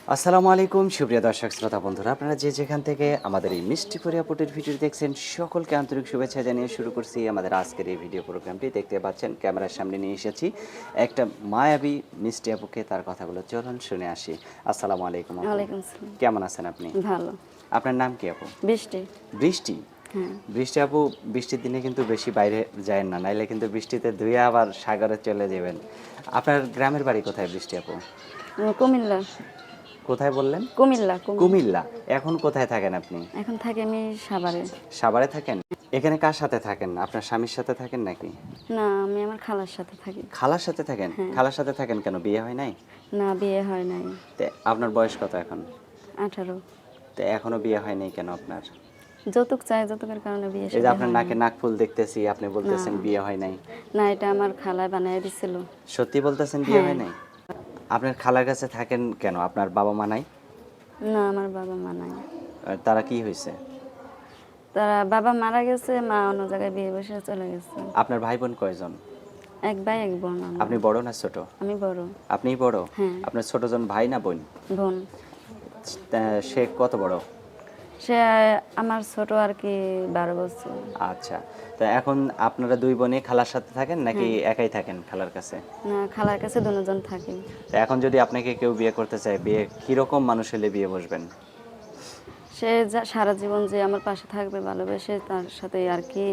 আসসালামু আলাইকুম সুপ্রিয় দর্শক শ্রোতা বন্ধুরা, আপনারা যে যেখান থেকে আমাদের এই মিষ্টি পরিয়া পুটির ভিডিও দেখছেন সকলকে আন্তরিক শুভেচ্ছা জানিয়ে শুরু করছি আমাদের আজকের এই ভিডিও প্রোগ্রামটি। দেখতে পাচ্ছেন ক্যামেরার সামনে নিয়ে এসেছি একটা মায়াবী মিষ্টি আপুকে, তার কথাগুলো চলুন শুনে আসি। আসসালামু আলাইকুম আপু, ওয়ালাইকুম আসসালাম। কেমন আছেন আপনি? ভালো। আপনার নাম কি আপু? বৃষ্টি। বৃষ্টি? হ্যাঁ। বৃষ্টি আপু, বৃষ্টির দিনে কিন্তু বেশি বাইরে যায় না, নাইলে কিন্তু বৃষ্টিতে ধুয়ে আবার সাগরে চলে যাবেন। আপনার গ্রামের বাড়ি কোথায় বৃষ্টি আপু? কুমিল্লা। কোথায় বললেন? কুমিল্লা, কুমিল্লা। কুমিল্লা। এখন কোথায় থাকেন আপনি? এখন থাকি আমি সাভারে। সাভারে থাকেন? এখানে কার সাথে থাকেন? আপনার স্বামীর সাথে থাকেন নাকি? না, আমি আমার খালার সাথে থাকি। খালার সাথে থাকেন? হ্যাঁ। খালার সাথে থাকেন কেন, বিয়ে হয় নাই? না, বিয়ে হয় নাই। তে আপনার বয়স কত এখন? 18। তে এখনো বিয়ে হয় নাই কেন আপনার? যৌতুক চাই, যৌতুকের কারণে বিয়ে এই যে শাদী আপনার হয় নাকে না। নাকফুল দেখতেছি, আপনি বলতেছেন না। বিয়ে হয় নাই। না, এটা আমার খালায় বানায় দিছিল। সত্যি বলতেছেন বিয়ে হ্যাঁ। হয় নাই? আপনার খালার কাছে থাকেন কেন? আপনার বাবা মা নাই? না, আমার বাবা মা নাই। তারা কি হয়েছে? তারা বাবা মারা গেছে, মা অন্য জায়গায় বিয়ে বসে চলে গেছে। আপনার ভাই বোন কয়জন? এক ভাই এক বোন আমরা। আপনি বড় না ছোট? আমি বড়। আপনিই বড়? হ্যাঁ। আপনার ছোট জন ভাই না বোন? বোন। সে কত বড়? সে আমার ছোট আর কি 12 বছর। আচ্ছা, তো এখন আপনারা দুই বোনে খালার সাথে থাকেন নাকি হ্যাঁ। একাই থাকেন খালার কাছে? না, খালার কাছে দুজন থাকি। তো এখন যদি আপনাকে কেউ বিয়ে করতে চায়, বিয়ে কিরকম মানুষ হলে বিয়ে বসবেন? সে সারা জীবন যে আমার পাশে থাকবে, ভালোবেসে তার সাথে আর কি,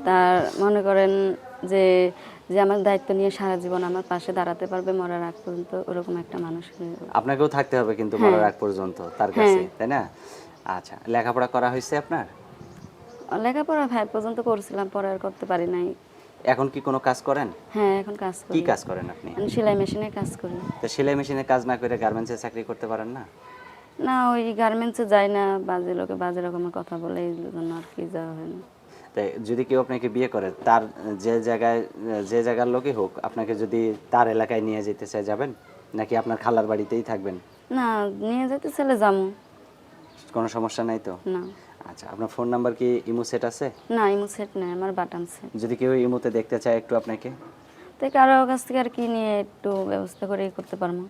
তার মনে করেন যে যে আমার দায়িত্ব নিয়ে সারা জীবন আমার পাশে দাঁড়াতে পারবে মরার আগ পর্যন্ত, ওরকম একটা মানুষ। আপনাকেও থাকতে হবে কিন্তু হ্যাঁ। মরার আগ পর্যন্ত তার হ্যাঁ। কাছে, তাই না? আচ্ছা, লেখাপড়া করা হয়েছে আপনার? লেখাপড়া 5 পর্যন্ত করছিলাম, পরে আর করতে পারি নাই। এখন কি কোনো কাজ করেন? হ্যাঁ, এখন কাজ কি করি। কাজ করেন আপনি? আমি সেলাই মেশিনে কাজ করি। তো সেলাই মেশিনে কাজ না করে গার্মেন্টসে চাকরি করতে পারেন না? না, ওই গার্মেন্টসে যাই না, বাজে লোকে বাজে রকমের কথা বলে, এই জন্য আর কি যাওয়া হয় না। তাই যদি কেউ আপনাকে বিয়ে করে, তার যে জায়গার লোকই হোক, আপনাকে যদি তার এলাকায় নিয়ে যেতে চায়, যাবেন নাকি আপনার খালার বাড়িতেই থাকবেন? না, নিয়ে যেতে চলে যাবো। কোনো সমস্যা নাই তো? না। আচ্ছা, আপনার ফোন নাম্বার কি ইমো সেট আছে? না, ইমো সেট নেই, আমার বাটন সেট। যদি কেউ ইমোতে দেখতে চায় একটু আপনাকে? তো কারো কাছ থেকে আর কি নিয়ে একটু ব্যবস্থা করে করতে পারবো।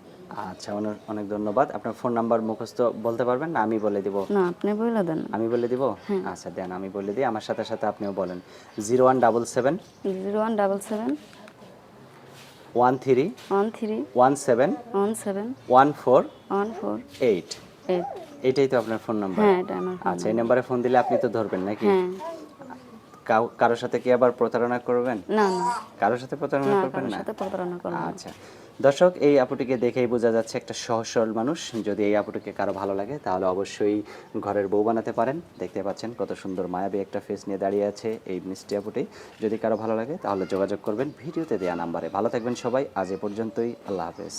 আচ্ছা, অনেক অনেক ধন্যবাদ। আপনার ফোন নাম্বার মুখস্থ বলতে পারবেন না আমি বলে দিব? না, আপনি বলে দেন। আমি বলে দিব? হ্যাঁ। আচ্ছা দেন, আমি বলে দিই, আমার সাথে সাথে আপনিও বলেন। 0177 0177 13 13 17 17 14 14 8। 8। এটাই তো আপনার ফোন নাম্বার? হ্যাঁ, এটা আমার ফোন আচ্ছা, এই নাম্বার। নাম্বারে ফোন দিলে আপনি তো ধরবেন নাকি? হ্যাঁ। কারোর সাথে কি আবার প্রতারণা করবেন? না, না। কারোর সাথে প্রতারণা না, করবেন কারোর না? সাথে প্রতারণা করবো না। আচ্ছা, দর্শক এই আপুটিকে দেখেই বোঝা যাচ্ছে একটা সহজ সরল মানুষ। যদি এই আপুটিকে কারো ভালো লাগে তাহলে অবশ্যই ঘরের বউ বানাতে পারেন। দেখতে পাচ্ছেন কত সুন্দর মায়াবী একটা ফেস নিয়ে দাঁড়িয়ে আছে এই মিষ্টি আপুটি। যদি কারো ভালো লাগে তাহলে যোগাযোগ করবেন ভিডিওতে দেওয়া নাম্বারে। ভালো থাকবেন সবাই, আজ এ পর্যন্তই, আল্লাহ হাফেজ।